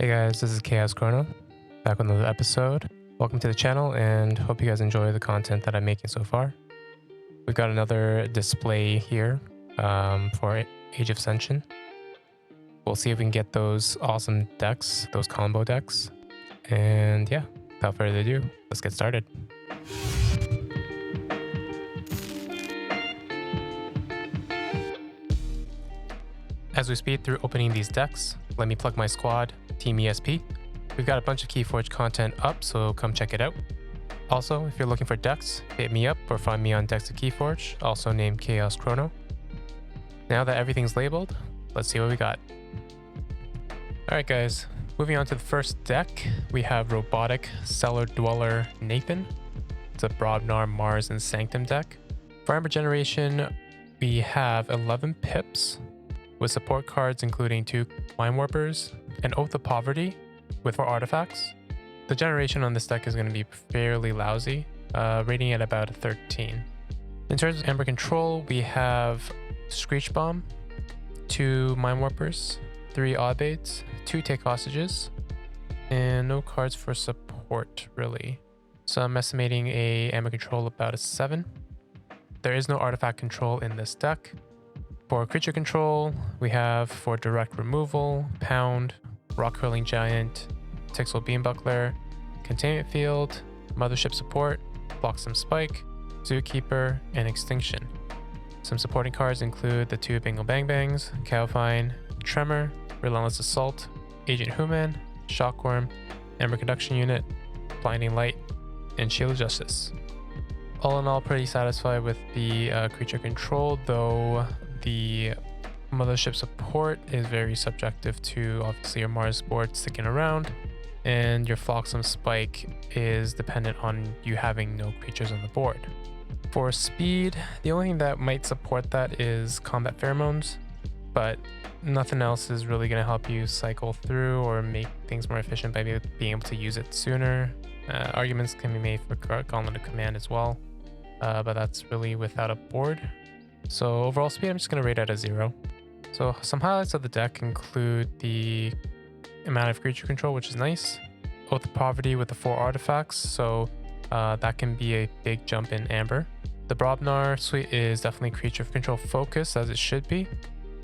Hey guys, this is Chaos Chrono, back with another episode. Welcome to the channel and hope you guys enjoy the content that I'm making so far. We've got another display here for Age of Ascension. We'll see if we can get those awesome decks, those combo decks. And yeah, without further ado, let's get started. As we speed through opening these decks, let me plug my squad, Team ESP. We've got a bunch of Keyforge content up, so come check it out. Also, if you're looking for decks, hit me up or find me on Decks of Keyforge, also named Chaos Chrono. Now that everything's labeled, let's see what we got. Alright guys, moving on to the first deck, we have Robotic Cellar-Dweller Nathan. It's a Brobnar, Mars, and Sanctum deck. For Amber Generation, we have 11 pips, with support cards including 2 Mind Warpers, an Oath of Poverty with 4 artifacts. The generation on this deck is going to be fairly lousy, rating at about a 13. In terms of Amber Control, we have Screech Bomb, 2 Mind Warpers, 3 Oddbaits, 2 Take Hostages, and no cards for support really. So I'm estimating a Amber Control about a 7. There is no artifact control in this deck. For creature control, we have for direct removal, Pound, Rock Hurling Giant, Tixel Beambuckler, Containment Field, Mothership Support, Bloxam Spike, Zookeeper, and Extinction. Some supporting cards include the 2 Bingo Bang Bangs, Cowfine, Tremor, Relentless Assault, Agent Human, Shockworm, Amber Conduction Unit, Blinding Light, and Shield of Justice. All in all, pretty satisfied with the creature control, though the Mothership Support is very subjective to obviously your Mars board sticking around, and your Flotsam Spike is dependent on you having no creatures on the board. For speed, the only thing that might support that is Combat Pheromones, but nothing else is really going to help you cycle through or make things more efficient by being able to use it sooner. Arguments can be made for Gauntlet of Command as well, but that's really without a board. So overall speed, I'm just going to rate it at a 0. So some highlights of the deck include the amount of creature control, which is nice. Oath of Poverty with the 4 artifacts, so that can be a big jump in Amber. The Brobnar suite is definitely creature control focused, as it should be.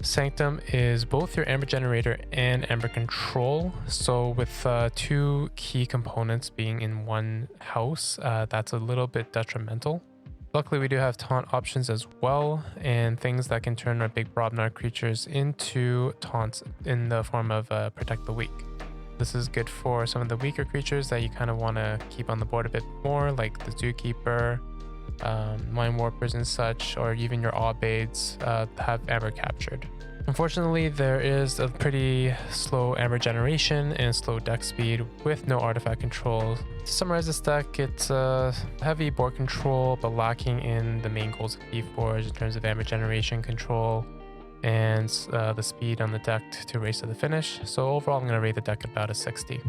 Sanctum is both your Amber Generator and Amber Control, so with 2 key components being in one house, that's a little bit detrimental. Luckily, we do have taunt options as well, and things that can turn our big Brobnar creatures into taunts in the form of Protect the Weak. This is good for some of the weaker creatures that you kind of want to keep on the board a bit more, like the Zookeeper, Mind Warpers and such, or even your Oddbaits have Amber captured. Unfortunately, there is a pretty slow Amber generation and slow deck speed with no artifact control. To summarize this deck, it's heavy board control but lacking in the main goals of Keyforge in terms of Amber generation control and the speed on the deck to race to the finish. So overall, I'm going to rate the deck about a 60.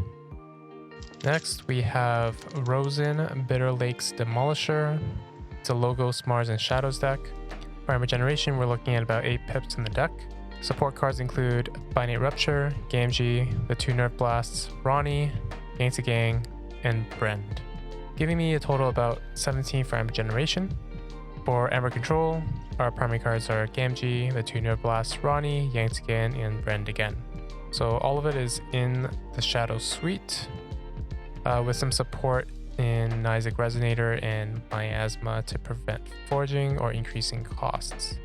Next, we have Rosen, Bitterlake's Demolisher. It's a Logos, Mars, and Shadows deck. For Amber generation, we're looking at about 8 pips in the deck. Support cards include Binate Rupture, Gamgee, the 2 Nerf Blasts, Ronnie, Gangsta Gang, and Brend, giving me a total of about 17 for Amber Generation. For Amber Control, our primary cards are Gamgee, the 2 Nerf Blasts, Ronnie, Gangsta Gang, and Brend again. So all of it is in the Shadow Suite, with some support in Nizek Resonator and Miasma to prevent forging or increasing costs.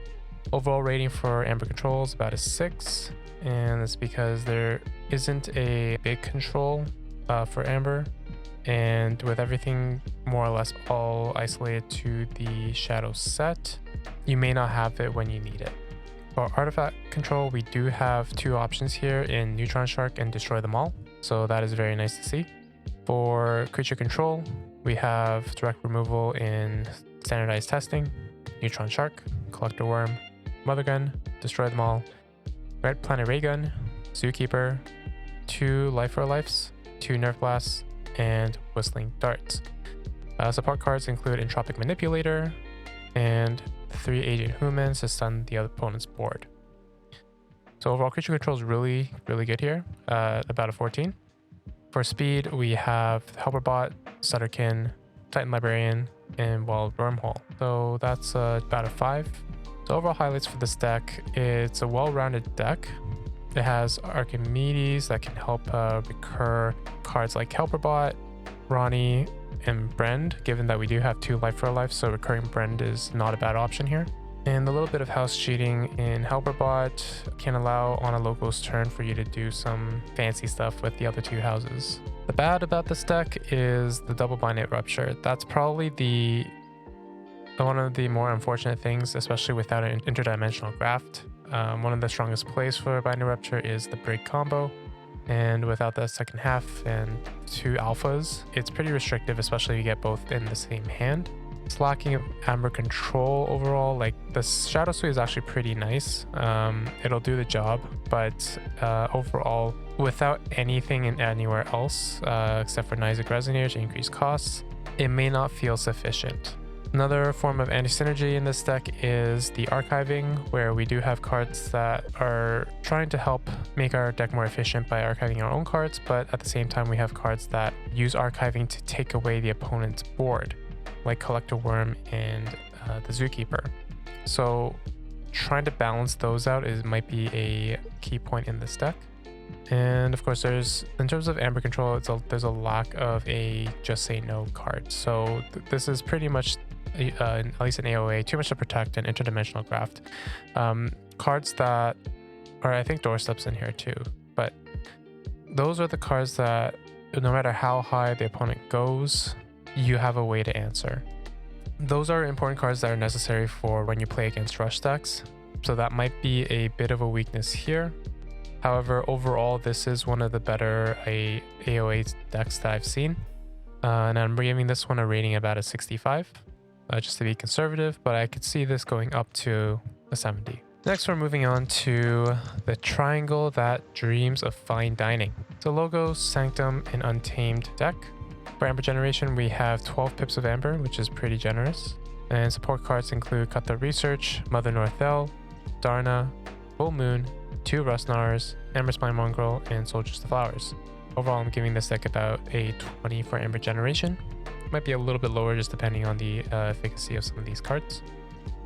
Overall rating for Amber Control is about a 6, and it's because there isn't a big control for Amber, and with everything more or less all isolated to the Shadow set, you may not have it when you need it. For Artifact Control, we do have 2 options here in Neutron Shark and Destroy Them All, so that is very nice to see. For Creature Control, we have direct removal in Standardized Testing, Neutron Shark, Collector Worm, Mother Gun, Destroy Them All, Red Planet Ray Gun, Zookeeper, 2 Life for Lifes, 2 Nerf Blasts, and Whistling Darts. Support cards include Entropic Manipulator and 3 Agent Humans to stun the other opponent's board. So overall creature control is really good here, about a 14. For speed, we have Helperbot, Sutterkin, Titan Librarian, and Wormhole. So that's about a 5. So overall highlights for this deck, it's a well-rounded deck. It has Archimedes that can help recur cards like Helperbot, Ronnie, and Brend, given that we do have 2 life for a life, so recurring Brend is not a bad option here. And a little bit of house cheating in Helperbot can allow on a local's turn for you to do some fancy stuff with the other 2 houses. The bad about this deck is the double Binate Rupture. That's probably one of the more unfortunate things, especially without an interdimensional graft. One of the strongest plays for Binate Rupture is the Brig combo. And without the second half and 2 alphas, it's pretty restrictive, especially if you get both in the same hand. It's lacking Amber Control overall. Like, the Shadow Suite is actually pretty nice. It'll do the job, but overall, without anything in anywhere else, except for Nizic Resonator to increase costs, it may not feel sufficient. Another form of anti-synergy in this deck is the archiving, where we do have cards that are trying to help make our deck more efficient by archiving our own cards, but at the same time we have cards that use archiving to take away the opponent's board, like Collector Worm and the Zookeeper. So trying to balance those out might be a key point in this deck. And of course, in terms of Amber Control, there's a lack of a Just Say No card. So this is pretty much, at least in AOA, too much to protect an interdimensional graft. Cards that, or I think Doorstep's in here too, but those are the cards that no matter how high the opponent goes, you have a way to answer. Those are important cards that are necessary for when you play against rush decks. So that might be a bit of a weakness here. However, overall, this is one of the better AOA decks that I've seen. And I'm giving this one a rating about a 65. Just to be conservative, but I could see this going up to a 70. Next, we're moving on to the Triangle That Dreams of Fine Dining. It's a Logos, Sanctum, and Untamed deck. For Amber generation, we have 12 pips of Amber, which is pretty generous. And support cards include Cutthroat Research, Mother Northel, Darna, Full Moon, 2 Rustnars, Amber Spine Mongrel, and Soldiers to Flowers. Overall, I'm giving this deck about a 20 for Amber generation. Might be a little bit lower just depending on the efficacy of some of these cards.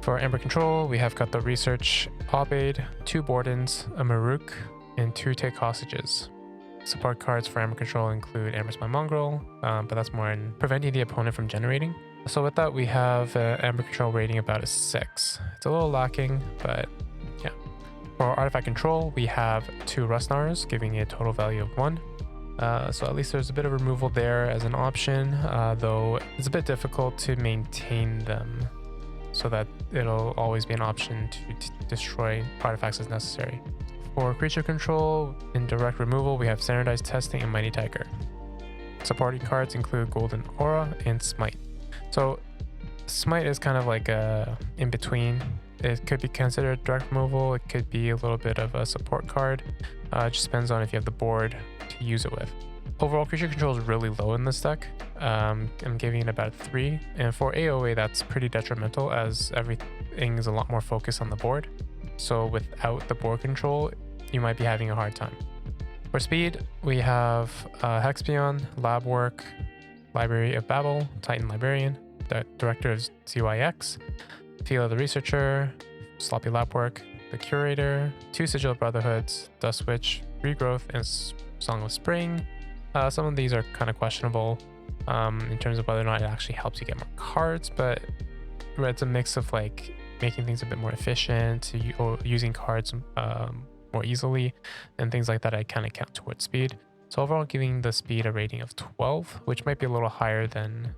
For Amber Control, we have Cutthroat Research, Opidad, 2 Bordens, a Maruk, and 2 Take Hostages. Support cards for Amber Control include Amber Spine Mongrel, but that's more in preventing the opponent from generating. So with that, we have Amber Control rating about a 6. It's a little lacking, but yeah. For Artifact Control, we have 2 Rustnars, giving it a total value of 1. So at least there's a bit of removal there as an option, though it's a bit difficult to maintain them so that it'll always be an option to destroy artifacts as necessary. For creature control, in direct removal, we have Standardized Testing and Mighty Tiger. Supporting cards include Golden Aura and Smite. So Smite is kind of like a in-between. It could be considered direct removal, it could be a little bit of a support card. It just depends on if you have the board to use it with. Overall, creature control is really low in this deck. I'm giving it about a 3. And for AOA, that's pretty detrimental as everything is a lot more focused on the board. So without the board control, you might be having a hard time. For speed, we have Hexpion, Lab Work, Library of Babel, Titan Librarian, the Director of ZYX, Feel the Researcher, Sloppy Lab Work, the Curator, 2 Sigil Brotherhoods, Dust Witch, Regrowth, and Song of Spring. Some of these are kind of questionable in terms of whether or not it actually helps you get more cards, but it's a mix of like making things a bit more efficient or using cards more easily and things like that. I kind of count towards speed. So overall, giving the speed a rating of 12, which might be a little higher than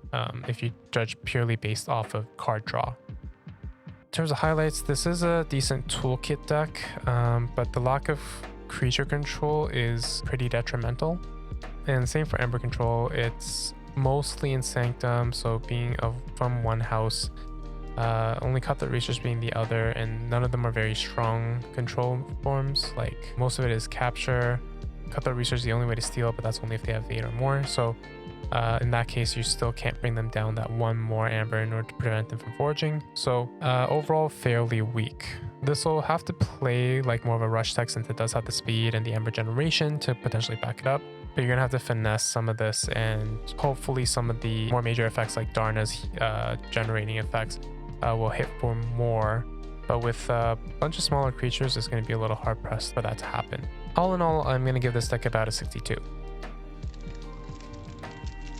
if you judge purely based off of card draw. In terms of highlights, this is a decent toolkit deck, but the lack of creature control is pretty detrimental. And same for Amber Control, it's mostly in Sanctum, so being from one house, only Cutthroat Research being the other, and none of them are very strong control forms. Like, most of it is capture. Cutthroat Research is the only way to steal, but that's only if they have 8 or more. So In that case, you still can't bring them down that one more amber in order to prevent them from foraging. So overall, fairly weak. This will have to play like more of a rush tech since it does have the speed and the amber generation to potentially back it up. But you're gonna have to finesse some of this, and hopefully some of the more major effects like Darna's generating effects will hit for more. But with a bunch of smaller creatures, it's gonna be a little hard pressed for that to happen. All in all, I'm gonna give this deck about a 62.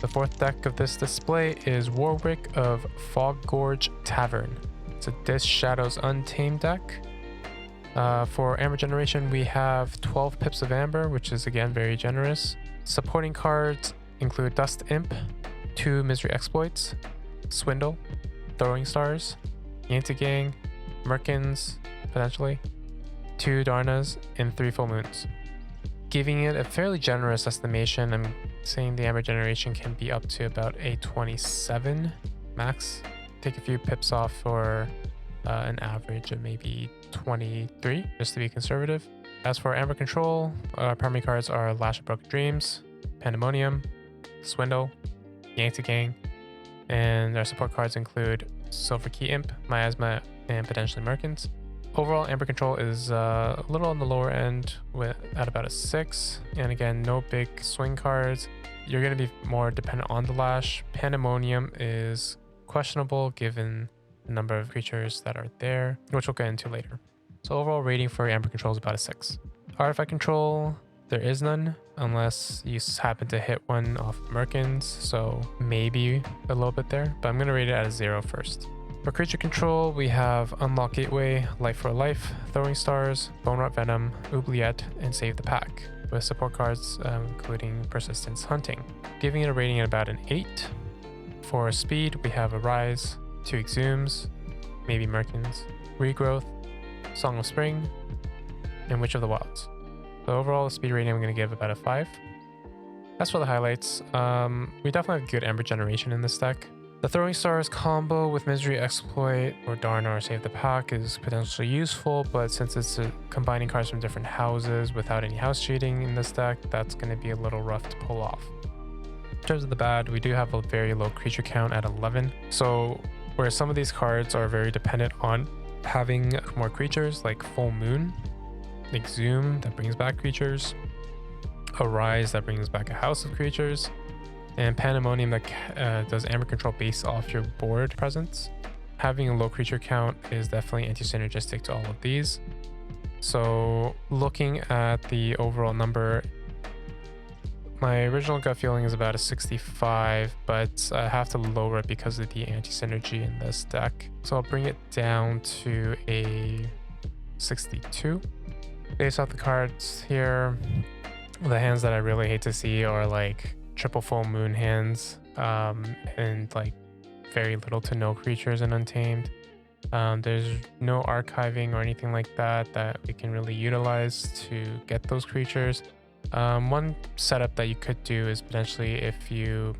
The fourth deck of this display is Warwick of Foggorge Tavern. It's a Dis Shadows Untamed deck. For amber generation, we have 12 pips of amber, which is again very generous. Supporting cards include Dust Imp, 2 Misery Exploits, Swindle, Throwing Stars, Yanta Gang, Merkins, potentially, 2 Darnas, and 3 Full Moons. Giving it a fairly generous estimation, I'm saying the amber generation can be up to about a 27 max. Take a few pips off for an average of maybe 23, just to be conservative. As for amber control, our primary cards are Lash of Broken Dreams, Pandemonium, Swindle, Yanta Gang, and our support cards include Silver Key Imp, Miasma, and potentially Merkins. Overall, amber control is a little on the lower end at about a 6. And again, no big swing cards. You're going to be more dependent on the Lash. Pandemonium is questionable given the number of creatures that are there, which we'll get into later. So overall rating for amber control is about a 6. Artifact control, there is none unless you happen to hit one off Merkins, so maybe a little bit there, but I'm going to rate it at a 0 first. For creature control, we have Unlock Gateway, Life for Life, Throwing Stars, Bone Rot Venom, Oubliette, and Save the Pack, with support cards including Persistence Hunting, giving it a rating at about an 8. For speed, we have Arise, 2 Exhumes, maybe Merkins, Regrowth, Song of Spring, and Witch of the Wilds. So overall, the speed rating I'm going to give about a 5. As for the highlights, we definitely have good amber generation in this deck. The Throwing Stars combo with Misery Exploit or Darna or Save the Pack is potentially useful, but since it's combining cards from different houses without any house cheating in this deck, that's going to be a little rough to pull off. In terms of the bad, we do have a very low creature count at 11. So where some of these cards are very dependent on having more creatures like Full Moon, Exhume that brings back creatures, Arise that brings back a house of creatures, and Pandemonium that does amber control based off your board presence. Having a low creature count is definitely anti-synergistic to all of these. So looking at the overall number, my original gut feeling is about a 65, but I have to lower it because of the anti-synergy in this deck. So I'll bring it down to a 62. Based off the cards here, the hands that I really hate to see are like triple Full Moon hands, and like very little to no creatures in Untamed. There's no archiving or anything like that we can really utilize to get those creatures. One setup that you could do is potentially if you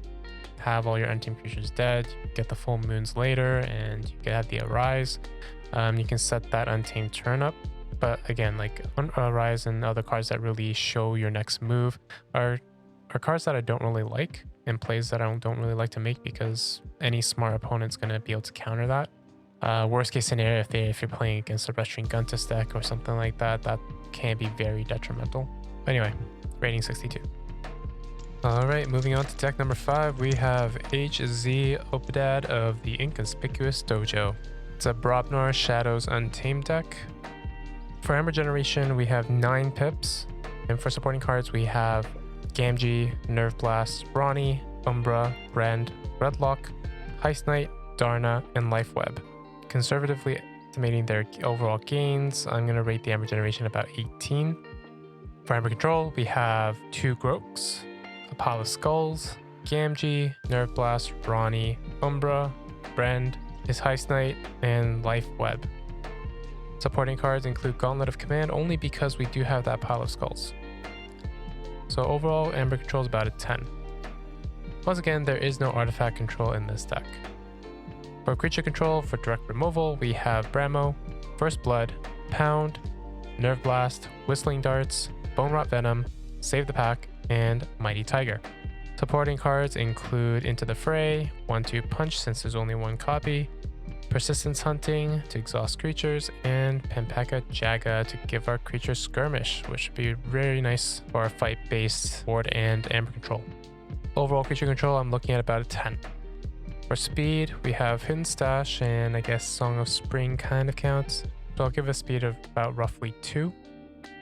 have all your Untamed creatures dead, you get the Full Moons later and you can have the Arise. You can set that Untamed turn up. But again, like Arise and other cards that really show your next move are cards that I don't really like, and plays that I don't really like to make because any smart opponent's going to be able to counter that. Worst case scenario, if you're playing against a Restrained Guntus deck or something like that, that can be very detrimental. Anyway, rating 62. Alright, moving on to deck number 5, we have HZ Opidad of the Inconspicuous Dojo. It's a Brobnar Shadows Untamed deck. For amber generation, we have 9 pips, and for supporting cards, we have Gamgee, Nerve Blast, Brawny, Umbra, Brand, Redlock, Heist Knight, Darna, and Life Web. Conservatively estimating their overall gains, I'm going to rate the amber generation about 18. For amber control, we have 2 Grokes, a Pile of Skulls, Gamgee, Nerve Blast, Brawny, Umbra, Brand, his Heist Knight, and Life Web. Supporting cards include Gauntlet of Command only because we do have that Pile of Skulls. So overall, amber control is about a 10. Once again, there is no artifact control in this deck. For creature control, for direct removal, we have Bramo, First Blood, Pound, Nerve Blast, Whistling Darts, Bone Rot Venom, Save the Pack, and Mighty Tiger. Supporting cards include Into the Fray, 1/2 Punch since there's only one copy, Persistence Hunting to exhaust creatures, and Pampered Jaga to give our creatures skirmish, which would be very nice for our fight-based board and Amber control. Overall creature control, I'm looking at about a 10. For speed, we have Hidden Stash and I guess Song of Spring kind of counts, so I'll give a speed of about roughly 2.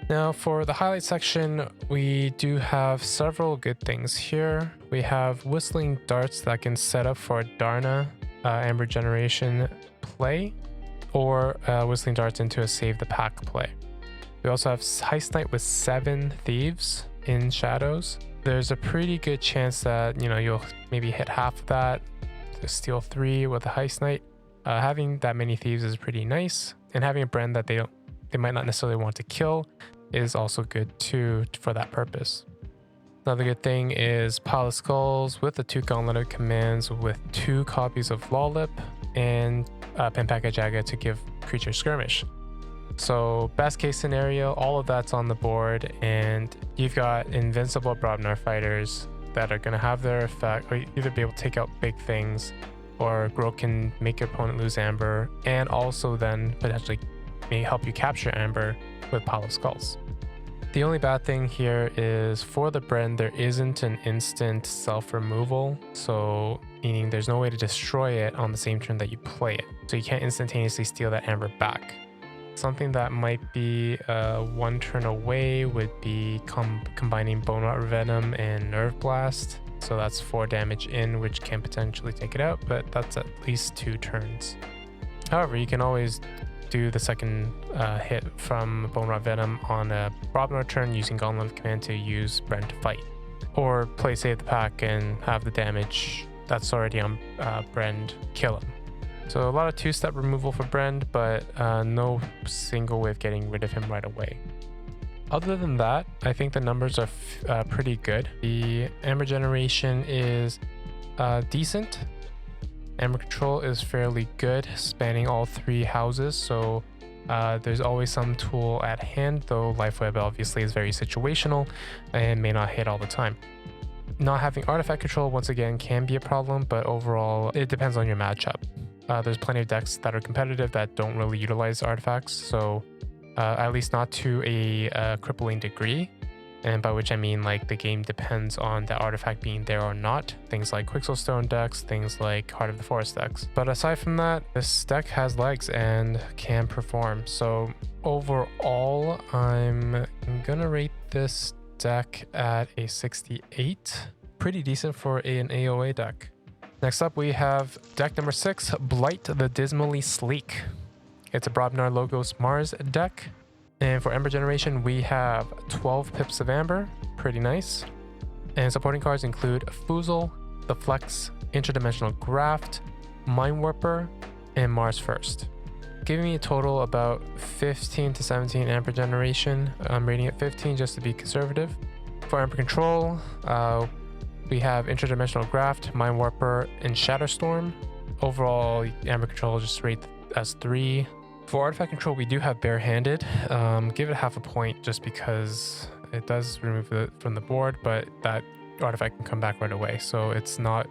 Now for the highlight section, we do have several good things here. We have Whistling Darts that can set up for a Darna Amber Generation play, or Whistling Darts into a Save the Pack play. We also have Heist Knight with 7 Thieves in Shadows. There's a pretty good chance that, you'll maybe hit half of that, steal 3 with a Heist Knight. Having that many Thieves is pretty nice, and having a brand that they might not necessarily want to kill is also good too for that purpose. Another good thing is Pile of Skulls with the 2 Gauntlet of Commands with 2 copies of Lawlip and Pampered Jaga to give creature skirmish. So best case scenario, all of that's on the board, and you've got invincible Brobnar fighters that are going to have their effect, or either be able to take out big things, or Growth can make your opponent lose Amber, and also then potentially may help you capture Amber with Pile of Skulls. The only bad thing here is for the Bren, there isn't an instant self-removal, so meaning there's no way to destroy it on the same turn that you play it. So you can't instantaneously steal that Amber back. Something that might be 1 turn away would be combining Bone Rot Venom and Nerve Blast. So that's 4 damage in, which can potentially take it out, but that's at least 2 turns. However, you can always do the second hit from Bone Rot Venom on a Brobnar turn using Gauntlet of Command to use Bren to fight. Or play Save the Pack and have the damage that's already on Bren kill him. So a lot of 2-step removal for Bren, but no single way of getting rid of him right away. Other than that, I think the numbers are pretty good. The Amber Generation is decent. Amber Control is fairly good, spanning all 3 houses, so there's always some tool at hand, though Lifeweb obviously is very situational and may not hit all the time. Not having artifact control, once again, can be a problem, but overall, it depends on your matchup. There's plenty of decks that are competitive that don't really utilize artifacts, so at least not to a crippling degree. And by which I mean like the game depends on the artifact being there or not. Things like Quixelstone decks, things like Heart of the Forest decks. But aside from that, this deck has legs and can perform. So overall, I'm gonna rate this deck at a 68. Pretty decent for an AOA deck. Next up, we have deck number 6, Blight the Dismally Sleek. It's a Brobnar Logos Mars deck. And for Amber Generation, we have 12 Pips of Amber, pretty nice. And supporting cards include Foozle, The Flex, Interdimensional Graft, Mind Warper, and Mars First. Giving me a total about 15 to 17 Amber Generation. I'm rating it 15 just to be conservative. For Amber Control, we have Interdimensional Graft, Mind Warper, and Shatterstorm. Overall, Amber Control just rate as 3. For artifact control, we do have Barehanded. Give it half a point just because it does remove it from the board, but that artifact can come back right away. So it's not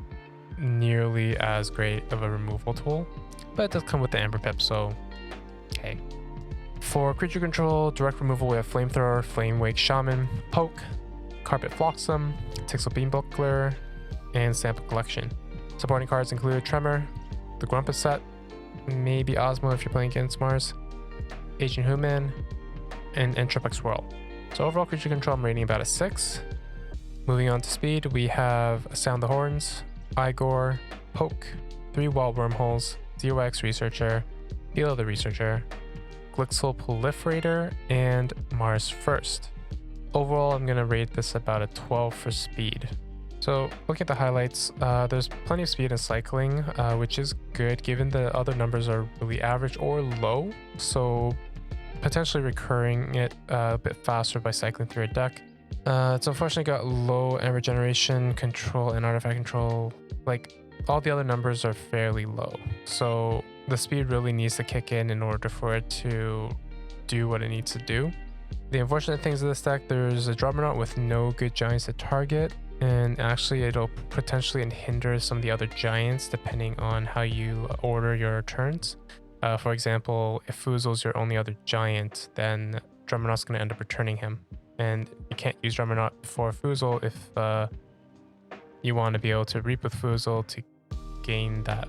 nearly as great of a removal tool, but it does come with the Amber Pip, so okay. For creature control, direct removal, we have Flamethrower, Flamewake Shaman, Poke, Carpet Flotsam, Tixel Beam Buckler, and Sample Collection. Supporting cards include Tremor, the Grumpus set, maybe Osmo if you're playing against Mars, Agent Human, and Entropic Swirl. So overall creature control, I'm rating about a 6. Moving on to speed, we have Sound the Horns, Igor, Poke, 3 Wild Wormholes, ZOX Researcher, Feel the Researcher, Glixel Proliferator, and Mars First. Overall, I'm going to rate this about a 12 for speed. So looking at the highlights, there's plenty of speed and cycling, which is good given the other numbers are really average or low. So potentially recurring it a bit faster by cycling through a deck. It's unfortunately got low Amber Generation, control, and artifact control. Like all the other numbers are fairly low. So the speed really needs to kick in order for it to do what it needs to do. The unfortunate things of this deck, there's a Dreadnought with no good giants to target. And actually it'll potentially hinder some of the other giants depending on how you order your turns. For example, if Fuzel's your only other giant, then Drummernaut's going to end up returning him. And you can't use Drummernaut before Fuzel if you want to be able to reap with Fuzel to gain that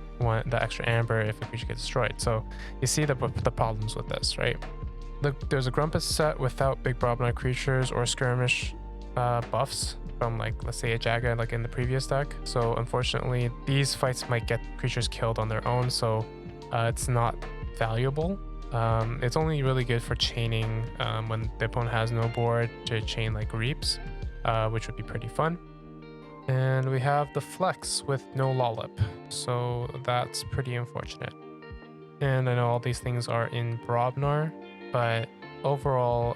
extra amber if a creature gets destroyed. So you see the problems with this, right? Look, there's a Grumpus set without big Brobnar creatures or skirmish buffs from, like, let's say a Jaga like in the previous deck. So unfortunately these fights might get creatures killed on their own, so it's not valuable. It's only really good for chaining when the opponent has no board to chain like Reaps, which would be pretty fun. And we have the Flex with no Lollip, so that's pretty unfortunate. And I know all these things are in Brobnar, but overall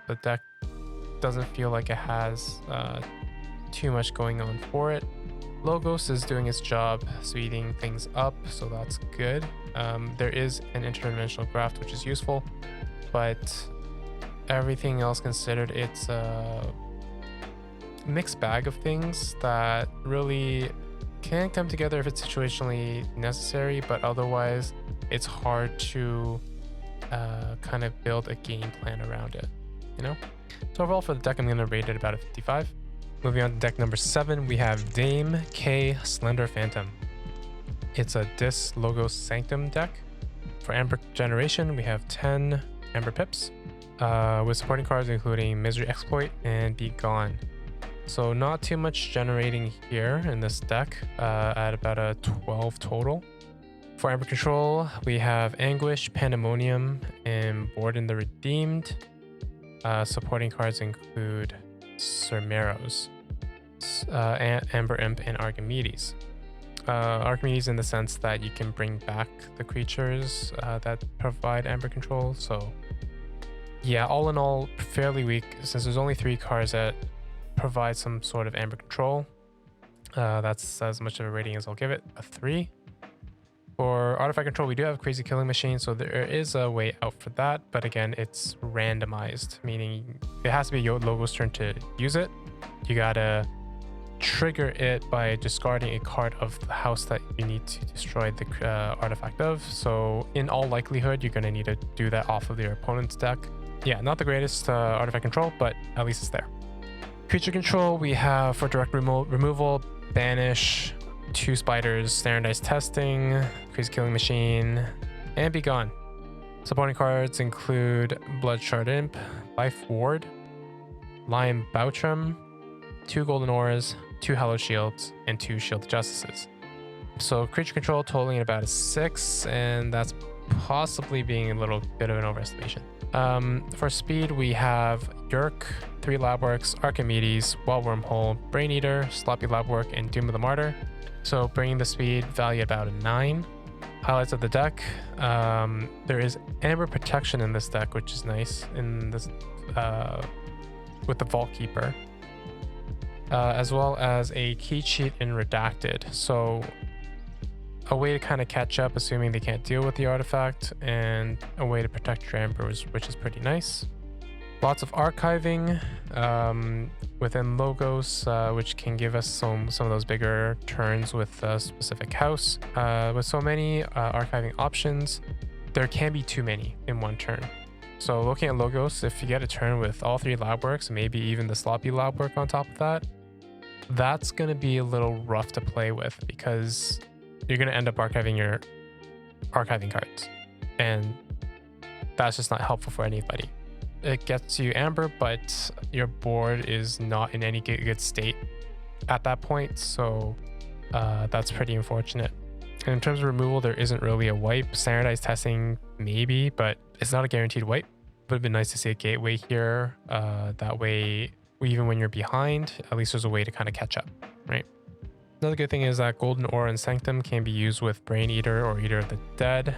the deck doesn't feel like it has too much going on for it. Logos is doing its job speeding things up, so that's good. There is an interdimensional graft, which is useful, but everything else considered, it's a mixed bag of things that really can come together if it's situationally necessary, but otherwise it's hard to kind of build a game plan around it, you know? So overall for the deck, I'm going to rate it about a 55. Moving on to deck number 7, we have Dame K Slenderphantom. It's a Dis Logos Sanctum deck. For Amber generation, we have 10 Amber pips, with supporting cards including Misery Exploit and Be Gone. So not too much generating here in this deck, at about a 12 total. For Amber control, we have Anguish, Pandemonium, and Borden the Redeemed. Supporting cards include Cermeros, Amber Imp, and Archimedes. Archimedes in the sense that you can bring back the creatures that provide Amber control. So yeah, all in all, fairly weak since there's only 3 cards that provide some sort of Amber control. That's as much of a rating as I'll give it, a 3. For artifact control, we do have Crazy Killing Machine, so there is a way out for that, but again, it's randomized, meaning it has to be your Logo's turn to use it. You gotta trigger it by discarding a card of the house that you need to destroy the artifact of. So in all likelihood, you're gonna need to do that off of your opponent's deck. Yeah, not the greatest artifact control, but at least it's there. Creature control, we have for direct removal, Banish, 2 Spiders, Standardized Testing, Crazy Killing Machine, and Be Gone. Supporting cards include Bloodshard Imp, Life Ward, Lion Boutrum, 2 Golden Auras, 2 Hallowed Shields, and 2 Shield Justices. So creature control totaling about a 6, and that's possibly being a little bit of an overestimation. For speed, we have Yerk, 3 Labworks, Archimedes, Wild Wormhole, Brain Eater, Sloppy Labwork, and Doom of the Martyr. So bringing the speed value about a 9. Highlights of the deck, there is Amber Protection in this deck, which is nice in this with the Vault Keeper, as well as a key cheat in Redacted. So a way to kind of catch up assuming they can't deal with the artifact, and a way to protect your Amber, which is pretty nice. Lots of archiving within Logos, which can give us some of those bigger turns with a specific house. With so many archiving options, there can be too many in one turn. So looking at Logos, if you get a turn with all 3 Labworks, maybe even the Sloppy Labwork on top of that, that's going to be a little rough to play with, because you're going to end up archiving your archiving cards, and that's just not helpful for anybody. It gets you Amber, but your board is not in any good state at that point, so that's pretty unfortunate. And in terms of removal, there isn't really a wipe. Standardized Testing maybe, but it's not a guaranteed wipe. Would have been nice to see a gateway here. That way, even when you're behind, at least there's a way to kind of catch up, right? Another good thing is that Golden Aura and Sanctum can be used with Brain Eater or Eater of the Dead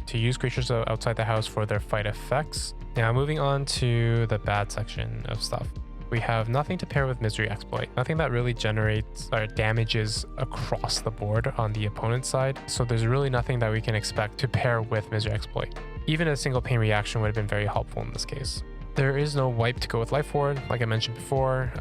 to use creatures outside the house for their fight effects. Now moving on to the bad section of stuff. We have nothing to pair with Misery Exploit. Nothing that really generates or damages across the board on the opponent's side. So there's really nothing that we can expect to pair with Misery Exploit. Even a single pain reaction would have been very helpful in this case. There is no wipe to go with Life Ward, like I mentioned before.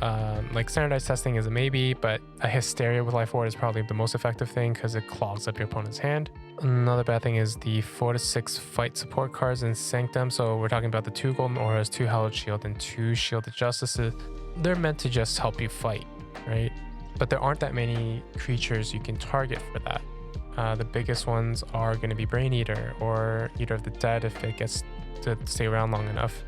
Like standardized testing is a maybe, but a Hysteria with Life Ward is probably the most effective thing because it clogs up your opponent's hand. Another bad thing is the 4 to 6 fight support cards in Sanctum. So we're talking about the 2 Golden Auras, 2 Hallowed Shield, and 2 Shielded Justices. They're meant to just help you fight, right? But there aren't that many creatures you can target for that. The biggest ones are going to be Brain Eater or Eater of the Dead if it gets to stay around long enough,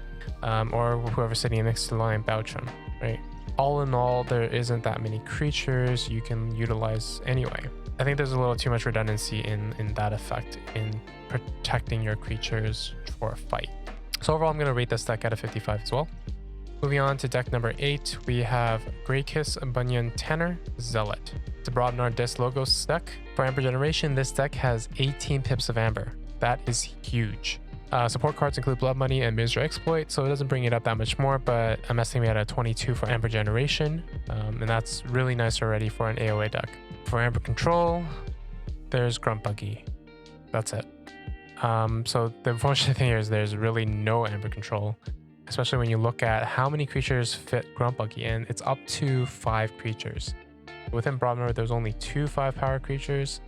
or whoever's sitting next to the line, Bouchum, right? All in all, there isn't that many creatures you can utilize anyway. I think there's a little too much redundancy in that effect in protecting your creatures for a fight. So overall, I'm going to rate this deck out of 55 as well. Moving on to deck number 8, we have Greykisse, Bunyan-Tanner, Zealot. It's a Broadnar Disc Logos deck. For Amber Generation, this deck has 18 pips of Amber. That is huge. Support cards include Blood Money and Misery Exploit, so it doesn't bring it up that much more, but I'm estimating at a 22 for Amber Generation, and that's really nice already for an AOA deck. For Amber Control, there's Grumpbuggy. That's it. So the unfortunate thing here is there's really no Amber Control, especially when you look at how many creatures fit Grumpbuggy, and it's up to 5 creatures. Within Broadnar, there's only 2 5-power creatures,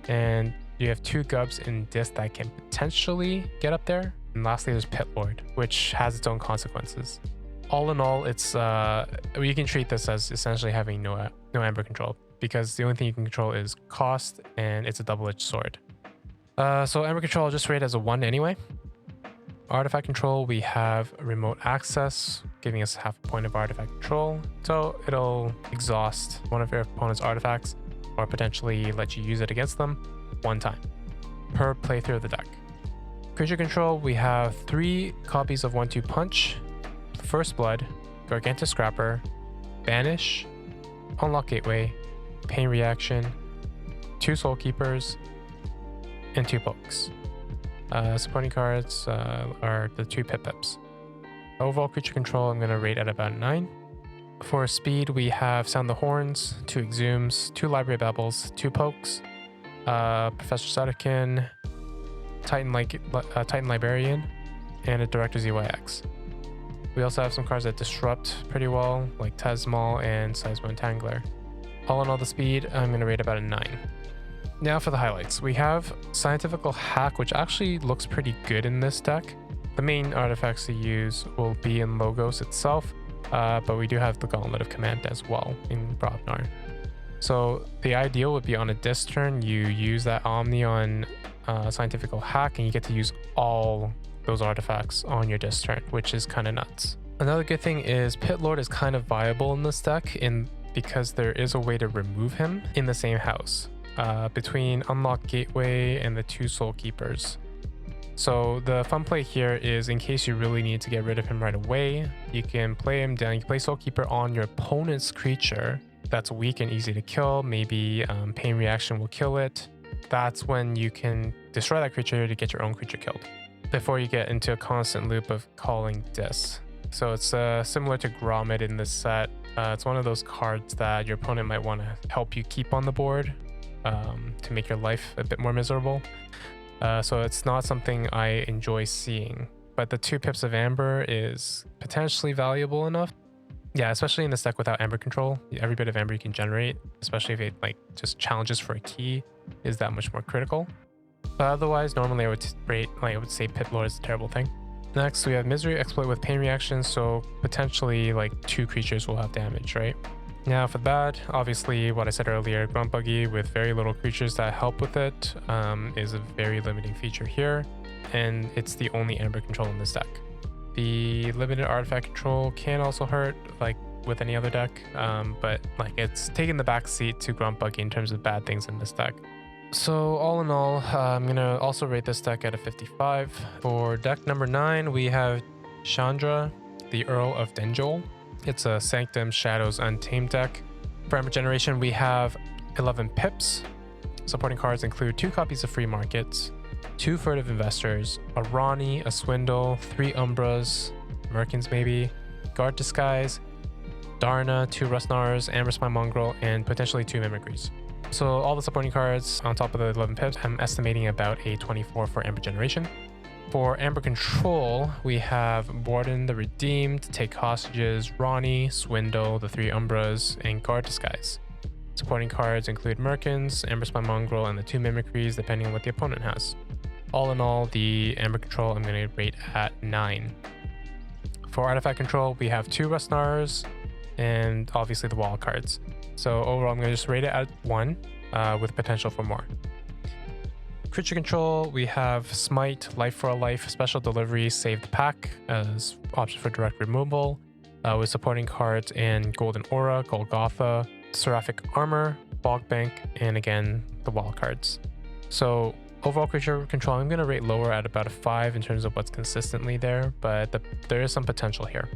and you have 2 Gubs in Disc that can potentially get up there. And lastly, there's Pit Lord, which has its own consequences. All in all, it's you can treat this as essentially having no Amber Control, because the only thing you can control is cost, and it's a double-edged sword. So Amber Control I'll just rate as a 1 anyway. Artifact Control, we have Remote Access, giving us half a point of Artifact Control. So it'll exhaust one of your opponent's artifacts, or potentially let you use it against them 1 time per playthrough of the deck. Creature Control, we have 3 copies of 1/2 Punch, First Blood, Gargantua Scrapper, Banish, Unlock Gateway, Pain Reaction, 2 Soul Keepers, and 2 Pokes. Supporting cards are the 2 Pip-Pips. Overall Creature Control, I'm going to rate at about 9. For speed, we have Sound the Horns, 2 Exhumes, 2 Library Babbles, 2 Pokes, Professor Sudakin, Titan Librarian, and a Director's EYX. We also have some cards that disrupt pretty well, like Tesmal and Seismo Entangler. All in all, the speed, I'm going to rate about a 9. Now for the highlights. We have Scientifical Hack, which actually looks pretty good in this deck. The main artifacts to use will be in Logos itself, but we do have the Gauntlet of Command as well in Broadnar. So the ideal would be on a disc turn, you use that Omni on Scientifical Hack, and you get to use all those artifacts on your disc turn, which is kind of nuts. Another good thing is Pit Lord is kind of viable in this deck because there is a way to remove him in the same house between Unlock Gateway and the 2 Soul Keepers. So the fun play here is, in case you really need to get rid of him right away, you can play him down. You can play Soul Keeper on your opponent's creature that's weak and easy to kill. Maybe Pain Reaction will kill it. That's when you can destroy that creature to get your own creature killed before you get into a constant loop of calling Dis. So it's similar to Grommet in this set. It's one of those cards that your opponent might want to help you keep on the board to make your life a bit more miserable. So it's not something I enjoy seeing, but the 2 pips of Amber is potentially valuable enough. Yeah, especially in this deck without Amber Control. Every bit of Amber you can generate, especially if it just challenges for a key, is that much more critical. But otherwise, normally I would say Pit Lord is a terrible thing. Next, we have Misery Exploit with Pain Reaction, so potentially 2 creatures will have damage, right? Now for the bad, obviously what I said earlier, Grumpbuggy with very little creatures that help with it is a very limiting feature here, and it's the only Amber Control in this deck. The limited artifact control can also hurt, like with any other deck, but it's taking the back seat to Grumpbuggy in terms of bad things in this deck. So all in all, I'm gonna also rate this deck at a 55. For deck number 9, we have Chandra, the Earl of Denjoll. It's a Sanctum Shadows Untamed deck. For Amber Generation, we have 11 pips. Supporting cards include 2 copies of Free Markets, 2 Furtive Investors, a Ronnie, a Swindle, 3 Umbras, Merkins maybe, Guard Disguise, Darna, 2 Rustnars, Amber Spine Mongrel, and potentially 2 Mimicries. So all the supporting cards on top of the 11 pips, I'm estimating about a 24 for Amber Generation. For Amber Control, we have Borden the Redeemed, Take Hostages, Ronnie, Swindle, the 3 Umbras, and Guard Disguise. Supporting cards include Merkins, Amber Spy Mongrel, and the 2 Mimicries depending on what the opponent has. All in all, the Amber Control I'm going to rate at 9. For Artifact Control, we have 2 Rustnars and obviously the wall cards. So overall, I'm going to just rate it at 1 with potential for more. Creature Control, we have Smite, Life for a Life, Special Delivery, Save the Pack as option for direct removal, with supporting cards in Golden Aura, Golgotha, Seraphic Armor, Bog Bank, and again, the wall cards. So overall Creature Control, I'm going to rate lower at about a 5 in terms of what's consistently there, but there is some potential here.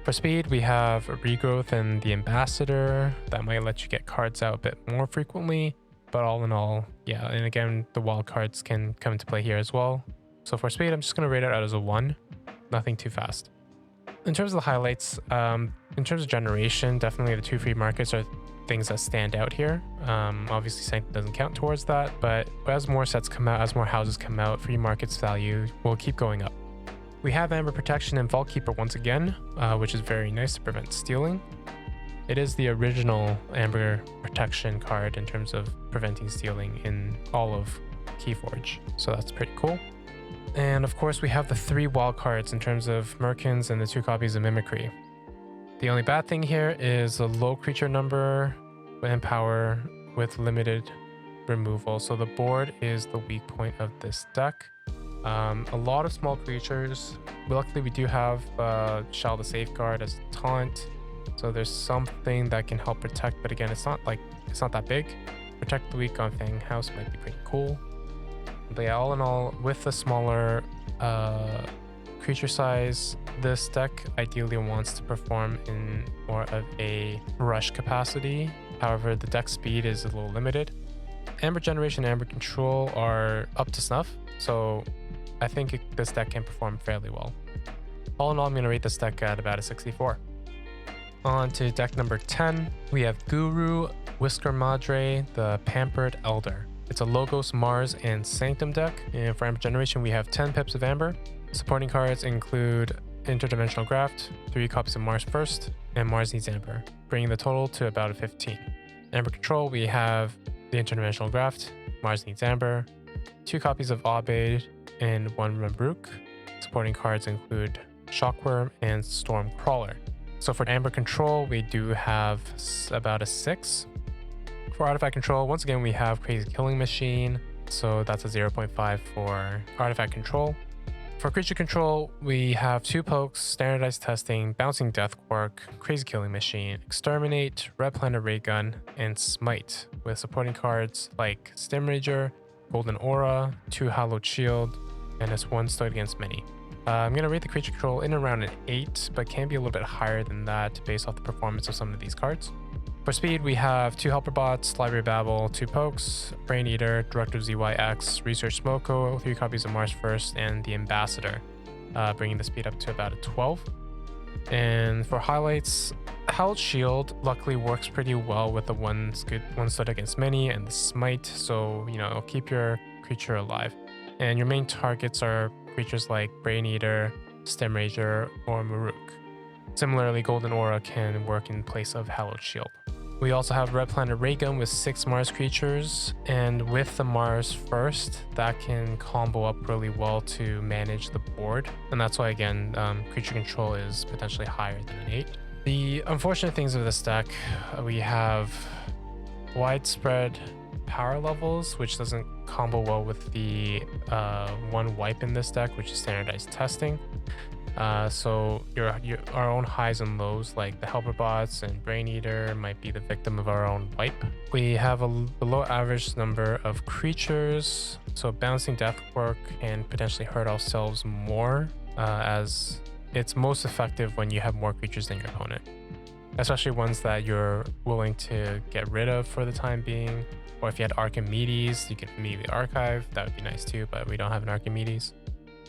For speed, we have Regrowth and the Ambassador. That might let you get cards out a bit more frequently. But all in all, yeah, and again, the wild cards can come into play here as well. So for speed, I'm just going to rate it out as a 1. Nothing too fast. In terms of the highlights, in terms of generation, definitely the 2 free markets are things that stand out here. Obviously, Sanctum doesn't count towards that, but as more sets come out, as more houses come out, free markets value will keep going up. We have Amber Protection and Vault Keeper once again, which is very nice to prevent stealing. It is the original Amber Protection card in terms of preventing stealing in all of Keyforge, so that's pretty cool. And of course, we have the 3 wild cards in terms of Merkins and the 2 copies of Mimicry. The only bad thing here is a low creature number and power with limited removal, so the board is the weak point of this deck. A lot of small creatures. Luckily, we do have Shell the Safeguard as a taunt. So there's something that can help protect, but again, it's not that big. Protect the weak on Fang House might be pretty cool. But yeah, all in all, with the smaller creature size, this deck ideally wants to perform in more of a rush capacity. However, the deck speed is a little limited. Amber Generation and Amber Control are up to snuff, so I think this deck can perform fairly well. All in all, I'm going to rate this deck at about a 64. On to deck number 10, we have Guru, Whiskermadre, the Pampered Elder. It's a Logos, Mars, and Sanctum deck, and for Amber Generation we have 10 pips of Amber. Supporting cards include Interdimensional Graft, 3 copies of Mars First, and Mars Needs Amber, bringing the total to about a 15. Amber Control, we have the Interdimensional Graft, Mars Needs Amber, 2 copies of Opidad, and 1 Rembruk. Supporting cards include Shockworm and Stormcrawler. So for Amber Control, we do have about a 6. For Artifact Control, once again, we have Crazy Killing Machine. So that's a 0.5 for Artifact Control. For Creature Control, we have 2 Pokes, Standardized Testing, Bouncing Death Quark, Crazy Killing Machine, Exterminate, Red Planet Ray Gun, and Smite, with supporting cards like Stim Rager, Golden Aura, 2 Hallowed Shield, and this 1 Stood Against Many. I'm going to rate the Creature Control in around an 8, but can be a little bit higher than that based off the performance of some of these cards. For speed, we have 2 Helper Bots, Library Babble, 2 Pokes, Brain Eater, Director ZYX, Research Smoko, 3 copies of Mars First, and the Ambassador, bringing the speed up to about a 12. And for highlights, Hallowed Shield luckily works pretty well with the 1 Stood Against Many and the Smite, so it'll keep your creature alive. And your main targets are creatures like Brain Eater, Stim Rager, or Maruk. Similarly, Golden Aura can work in place of Hallowed Shield. We also have Red Planet Ray Gun with 6 Mars creatures, and with the Mars First, that can combo up really well to manage the board, and that's why, again, Creature Control is potentially higher than an 8. The unfortunate things of this deck, we have widespread power levels, which doesn't combo well with the 1 wipe in this deck, which is Standardized Testing. So our own highs and lows, like the Helper Bots and Brain Eater, might be the victim of our own wipe. We have a below average number of creatures, so Bouncing Death Quark can potentially hurt ourselves more, as it's most effective when you have more creatures than your opponent, especially ones that you're willing to get rid of for the time being. Or if you had Archimedes, you could immediately archive. That would be nice too, but we don't have an Archimedes.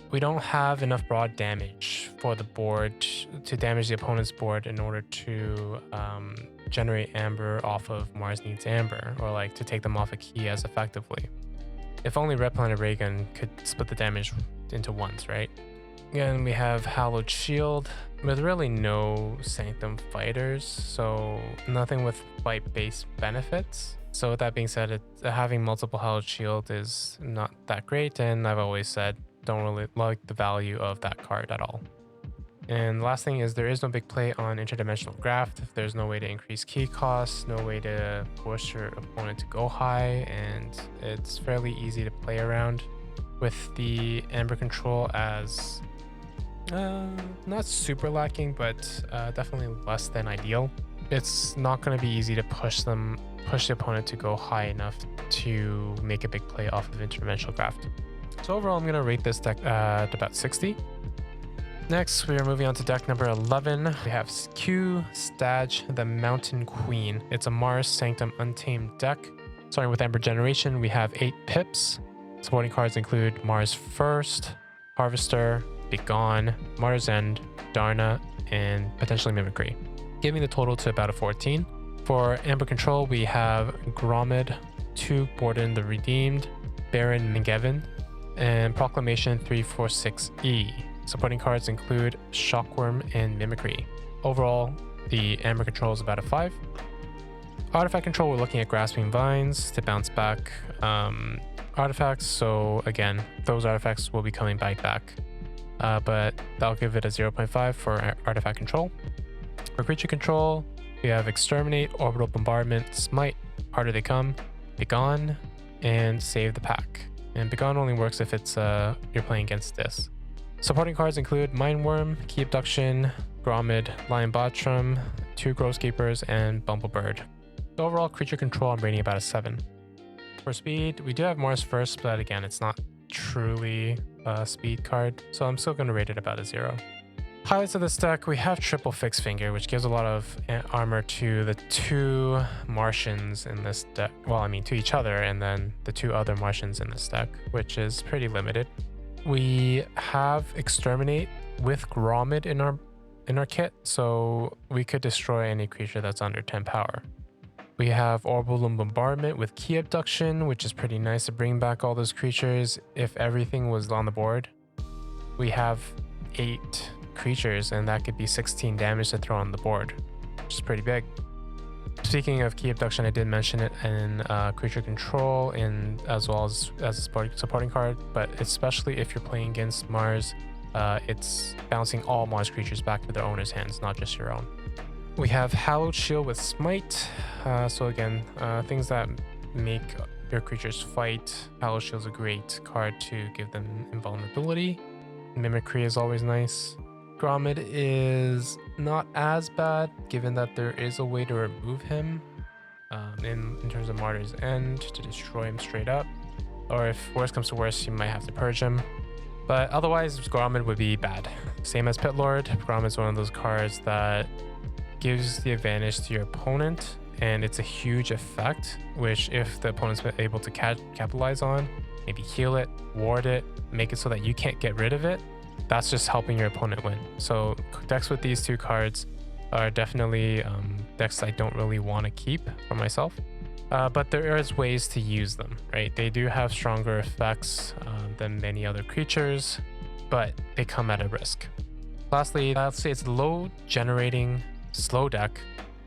We don't have enough broad damage for the board to damage the opponent's board in order to generate Amber off of Mars Needs Amber, or like to take them off a key as effectively. If only Red Planet Ray Gun could split the damage into ones, right? Again, we have Hallowed Shield with really no Sanctum fighters, so nothing with fight-based benefits. So with that being said, having multiple Hallowed Shield is not that great, and I've always said don't really like the value of that card at all. And the last thing is there is no big play on interdimensional graft. There's no way to increase key costs, no way to force your opponent to go high, and it's fairly easy to play around with the Amber control as not super lacking, but definitely less than ideal. It's not going to be easy to push the opponent to go high enough to make a big play off of interdimensional graft. So overall, I'm going to rate this deck at about 60. Next, we are moving on to deck number 11. We have Q Stajh, the Mountain Queen. It's a Mars Sanctum Untamed deck. Starting with Amber Generation, we have 8 pips. Supporting cards include Mars First, Harvester, Begone, Martyr's End, Darna, and potentially Mimicry, giving the total to about a 14. For Amber Control, we have Gromid, 2 Borden the Redeemed, Baron Mingevin, and Proclamation 346E. Supporting cards include Shockworm and Mimicry. Overall, the Amber Control is about a 5. Artifact Control, we're looking at Grasping Vines to bounce back artifacts. So again, those artifacts will be coming back. But I'll give it a 0.5 for Artifact Control. For Creature Control, we have Exterminate, Orbital Bombardment, Smite, Harder They Come, Begone, and Save the Pack. And Begone only works if it's you're playing against this. Supporting cards include Mindworm, Key Abduction, Gromid, Lion Bottom, 2 Grosskeepers, and Bumblebird. Overall, Creature Control, I'm rating about a 7. For speed, we do have Mars First, but again, it's not truly a speed card, so I'm still going to rate it about a 0. Highlights of this deck, we have Triple Fixed Finger, which gives a lot of armor to the 2 Martians in this deck. Well, I mean to each other, and then the 2 other Martians in this deck, which is pretty limited. We have Exterminate with Gromid in our kit, so we could destroy any creature that's under 10 power. We have Orbital Bombardment with Key Abduction, which is pretty nice to bring back all those creatures if everything was on the board. We have 8 creatures, and that could be 16 damage to throw on the board, which is pretty big. Speaking of Key Abduction, I did mention it in Creature Control and as well as a supporting card, but especially if you're playing against Mars, it's bouncing all Mars creatures back to their owner's hands, not just your own. We have Hallowed Shield with Smite. So again, things that make your creatures fight. Hallowed Shield is a great card to give them invulnerability. Mimicry is always nice. Gromid is not as bad, given that there is a way to remove him in terms of Martyr's End to destroy him straight up. Or if worse comes to worse, you might have to purge him. But otherwise, Gromid would be bad. Same as Pit Lord, Gromid is one of those cards that gives the advantage to your opponent, and it's a huge effect, which if the opponent's able to capitalize on, maybe heal it, ward it, make it so that you can't get rid of it, that's just helping your opponent win. So decks with these 2 cards are definitely decks I don't really want to keep for myself, but there is ways to use them, right? They do have stronger effects than many other creatures, but they come at a risk. Lastly, I'll say it's a low generating slow deck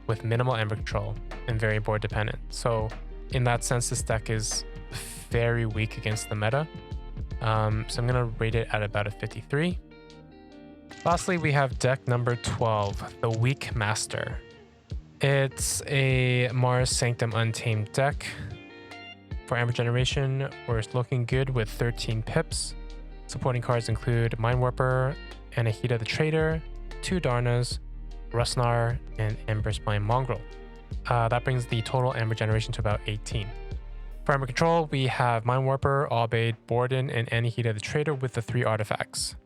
with minimal Amber Control and very board dependent. So in that sense, this deck is very weak against the meta. So I'm going to rate it at about a 53. Lastly, we have deck number 12, the Weak Master. It's a Mars Sanctum Untamed deck. For Amber Generation, we're looking good with 13 pips. Supporting cards include Mindwarper, Anahita the Traitor, 2 Darnas, Rustnar, and Emberspine Mongrel. That brings the total Amber Generation to about 18. For Amber Control, we have Mindwarper, Obade, Borden, and Anahita the Traitor with the 3 artifacts.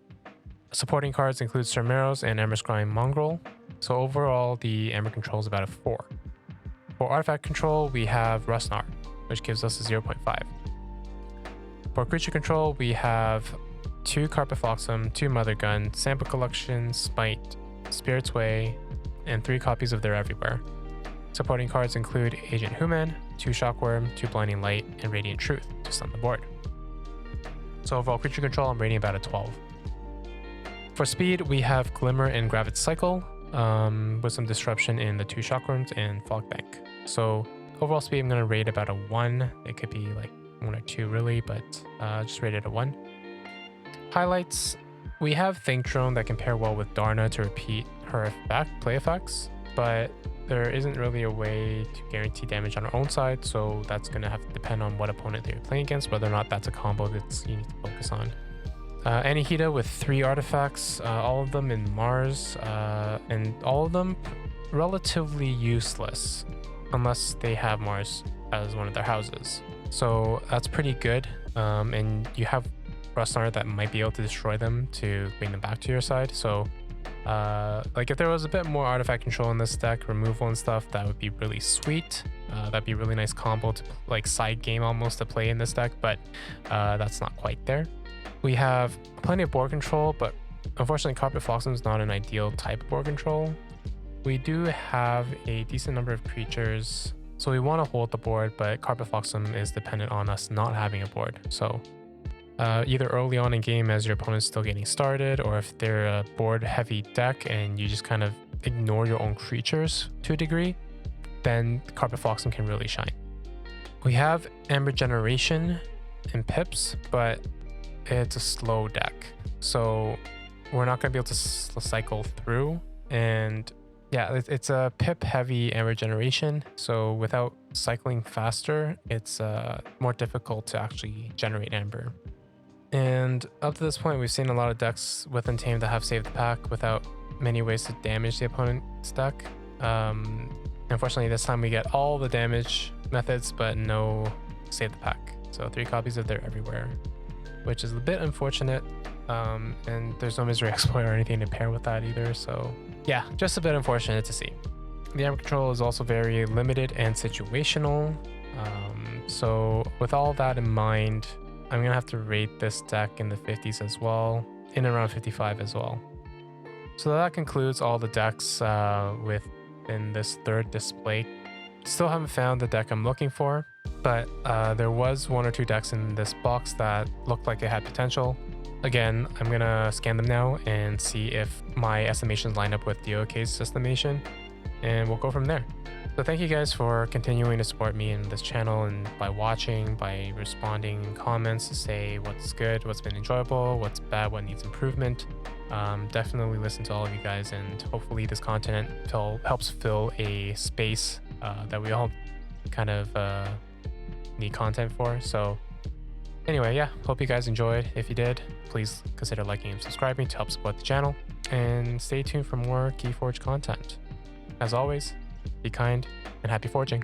Supporting cards include Surmeros and Emberspine Mongrel. So overall, the Amber Control is about a 4. For Artifact Control, we have Rustnar, which gives us a 0.5. For Creature Control, we have 2 Carpet Flotsam, 2 Mother Gun, Sample Collection, Smite, Spirit's Way, and 3 copies of They're Everywhere. Supporting cards include Agent Human, 2 Shockworm, 2 Blinding Light, and Radiant Truth to stun the board. So So overall creature control, I'm rating about a 12. For speed, we have Glimmer and Gravit Cycle, with some disruption in the 2 Shockworms and Fog Bank. So overall speed, I'm gonna rate about a 1. It could be like 1 or 2 really, but just rated a 1. Highlights, we have Think Drone that can pair well with Darna to repeat her play effects, but there isn't really a way to guarantee damage on our own side, so that's going to have to depend on what opponent they're playing against, whether or not that's a combo that you need to focus on. Anahita with 3 artifacts, all of them in Mars, and all of them relatively useless, unless they have Mars as one of their houses. So that's pretty good, and you have Rustnar that might be able to destroy them to bring them back to your side. So like if there was a bit more artifact control in this deck, removal and stuff, that would be really sweet. That'd be a really nice combo to like side game almost to play in this deck, but that's not quite there. We have plenty of board control, but unfortunately Carpet Flotsam is not an ideal type of board control. We do have a decent number of creatures, so we want to hold the board, but Carpet Flotsam is dependent on us not having a board. So either early on in game as your opponent's still getting started, or if they're a board heavy deck and you just kind of ignore your own creatures to a degree, then Carpet Flotsam can really shine. We have Ember Generation and Pips, but it's a slow deck, so we're not going to be able to cycle through. And yeah, it's a Pip heavy Ember Generation, so without cycling faster, it's more difficult to actually generate Ember. And up to this point, we've seen a lot of decks with Untamed that have saved the pack without many ways to damage the opponent's deck. Unfortunately, this time we get all the damage methods, but no save the pack. So 3 copies of They're Everywhere, which is a bit unfortunate. And there's no Misery Exploit or anything to pair with that either. So yeah, just a bit unfortunate to see. The Ember control is also very limited and situational. So with all that in mind, I'm going to have to rate this deck in the 50s as well, in around 55 as well. So that concludes all the decks within this 3rd display. Still haven't found the deck I'm looking for, but there was 1 or 2 decks in this box that looked like it had potential. Again, I'm going to scan them now and see if my estimations line up with DOK's estimation, and we'll go from there. So thank you guys for continuing to support me in this channel, and by watching, by responding in comments to say what's good, what's been enjoyable, what's bad, what needs improvement. Definitely listen to all of you guys, and hopefully this content helps fill a space that we all kind of need content for. So anyway, yeah, hope you guys enjoyed. If you did, please consider liking and subscribing to help support the channel, and stay tuned for more Keyforge content. As always, be kind and happy forging.